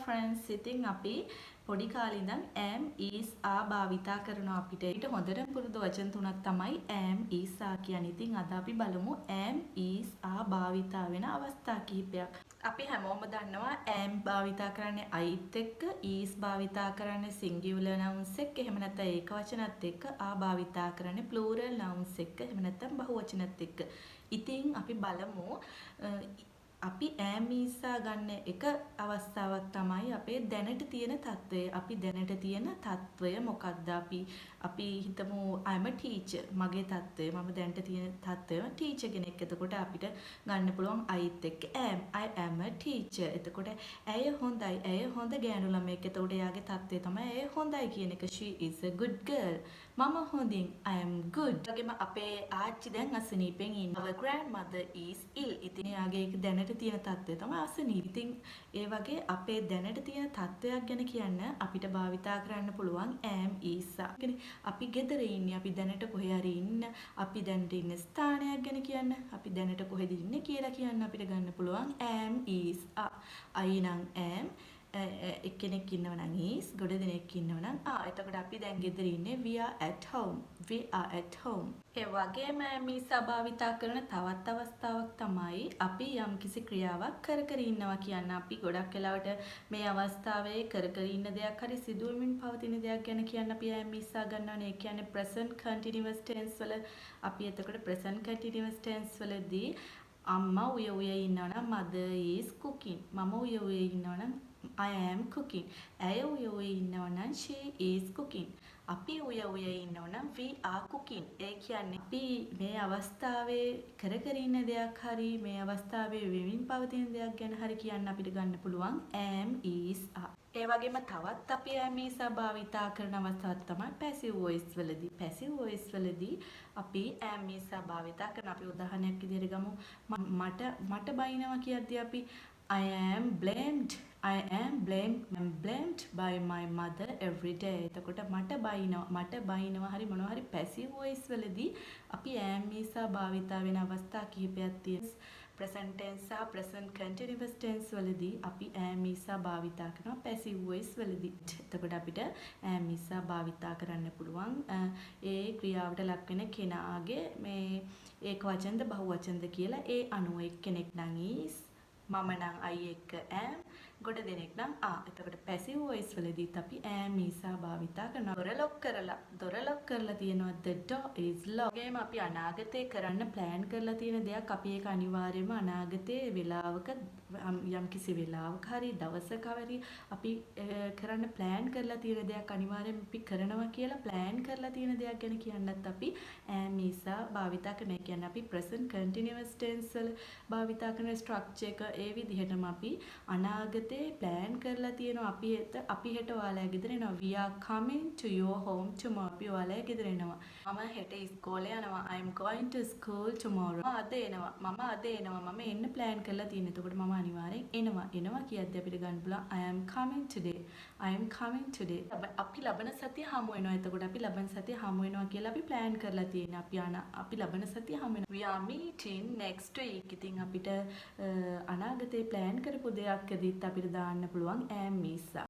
friends, ඉතින් අපි පොඩි කාලේ ඉඳන් am is are භාවිතා කරනවා අපිට. ඊට හොඳටම පුරුදු වචන තුනක් තමයි am is are කියන්නේ. ඉතින් අද අපි බලමු am is are භාවිතා වෙන අවස්ථා කිහිපයක්. අපි හැමෝම දන්නවා am භාවිතා කරන්නේ Iත් එක්ක, is භාවිතා කරන්නේ singular nouns එක්ක, එහෙම නැත්නම් ඒක වචනත් එක්ක, are භාවිතා කරන්නේ plural nouns එක්ක, එහෙම නැත්නම් බහු වචනත් එක්ක. ඉතින් අපි බලමු අපි am is are ගන්න එක අවස්ථාවක් තමයි අපේ දැනට තියෙන තත්වය. අපි දැනට තියෙන තත්වය මොකක්ද? අපි හිතමු I'm a teacher. මගේ තත්වය, මම දැනට තියෙන තත්වය teacher කෙනෙක්. එතකොට අපිට ගන්න පුළුවන් Iත් එක්ක am. I am a teacher. එතකොට ඇය හොඳයි. ඇය හොඳ ගෑනු ළමයෙක්. එතකොට එයාගේ තත්වය තමයි ඇය හොඳයි කියන එක. She is a good girl. මම හොඳින්. I am good. වගේම අපේ ආච්චි දැන් අසනීපෙන් ඉන්නවා. Our grandmother is ill. ඉතින් එයාගේ දැනට තියෙන තත්ත්වය තමයි අසනීප. ඉතින් ඒ වගේ අපේ දැනට තියෙන තත්ත්වයක් ගැන කියන්න අපිට භාවිතා කරන්න පුළුවන් am is are. අපි ගෙදර ඉන්නේ, අපි දැනට කොහේ හරි ඉන්න, අපි දැනට ඉන්න ස්ථානයක් ගැන කියන්න, අපි දැනට කොහෙද ඉන්නේ කියලා කියන්න අපිට ගන්න පුළුවන් am is are. I නම් am, එක්කෙනෙක් ඉන්නව නම් is, ගොඩ දෙනෙක් ඉන්නව නම් are. එතකොට අපි දැන් ගෙදර ඉන්නේ we are at home. We are at home. ඒ වගේම am is are භාවිතා කරන තවත් අවස්ථාවක් තමයි අපි යම්කිසි ක්‍රියාවක් කර කර ඉන්නවා කියන්න. අපි ගොඩක් වෙලාවට මේ අවස්ථාවේ කර කර ඉන්න දෙයක් හරි සිදු වෙමින් පවතින දෙයක් ගැන කියන්න අපි am is are ගන්නවනේ. ඒ කියන්නේ present continuous tense වල අපි එතකොට present continuous tense වලදී අම්මා උය උය ඉන්නවනම් mother is cooking. මම උය උය ඉන්නවනම් I am cooking. ඇය උය උය ඉන්නවනම් she is cooking. අපි උය උය ඉන්නවනම් we are cooking. ඒ කියන්නේ අපි මේ අවස්ථාවේ කර කර ඉන්න දෙයක් හරි මේ අවස්ථාවේ වෙමින් පවතින දෙයක් ගැන හරි කියන්න අපිට ගන්න පුළුවන් am is are. ඒ වගේම තවත් අපි am is are භාවිතා කරන අවස්ථාවක් තමයි passive voice වලදී. passive voice වලදී අපි am is are භාවිතා කරන අපි උදාහරණයක් විදිහට ගමු. මට බයිනවා කියද්දී අපි I am blamed by my mother every day. එතකොට මට බයිනවා හරි මොනවා හරි passive voice වලදී අපි am is are භාවිතා වෙන අවස්ථා කිහිපයක් තියෙනවා. present tense සහ present continuous tense වලදී අපි am is are භාවිතා කරනවා passive voice වලදී. එතකොට අපිට am is are භාවිතා කරන්න පුළුවන් ඒ ක්‍රියාවට ලක් වෙන කෙනාගේ මේ ඒක වචනද බහු වචනද කියලා ඒ අනුව එක්කෙනෙක් නම් is, මම නම් I එක්ක am, ගොඩ දෙනෙක් නම් are. එතකොට passive voice වලදීත් අපි am is are භාවිතා කරනවා. දොර ලොක් කරලා තියෙනවා. The door is locked. ඒගොම අපි අනාගතේ කරන්න plan කරලා තියෙන දෙයක් අපි ඒක අනිවාර්යයෙන්ම අනාගතේ වෙලාවක යම්කිසි වෙලාවක හරි දවසක හරි අපි කරන්න plan කරලා තියෙන දෙයක් අනිවාර්යයෙන්ම අපි කරනවා කියලා plan කරලා තියෙන දෙයක් ගැන කියන්නත් අපි am is are භාවිතා කරනවා. ඒ කියන්නේ අපි present continuous tense වල භාවිතා කරන structure එක ඒ විදිහටම අපි අනාගතේ plan කරලා තියෙනවා. අපි හෙට ඔයාලා ගෙදර එනවා. We are coming to your home tomorrow. අපි ඔයාලා ගෙදර එනවා. මම හෙට ඉස්කෝලේ යනවා. I am going to school tomorrow. මම අද එනවා. මම එන්න plan කරලා තියෙනවා. එතකොට මම අනිවාර්යෙන් එනවා කියද්දී අපිට ගන්න පුළුවන් I am coming today. අපි ලබන සතිය හමු වෙනවා. එතකොට අපි ලබන සතිය හමු වෙනවා කියලා අපි plan කරලා තියෙනවා. අපි ලබන සතිය හමු වෙනවා. We are meeting next week. ඉතින් අපිට අනාගතේ plan කරපු දෙයක්දීත් අපිට දාන්න පුළුවන් am is are.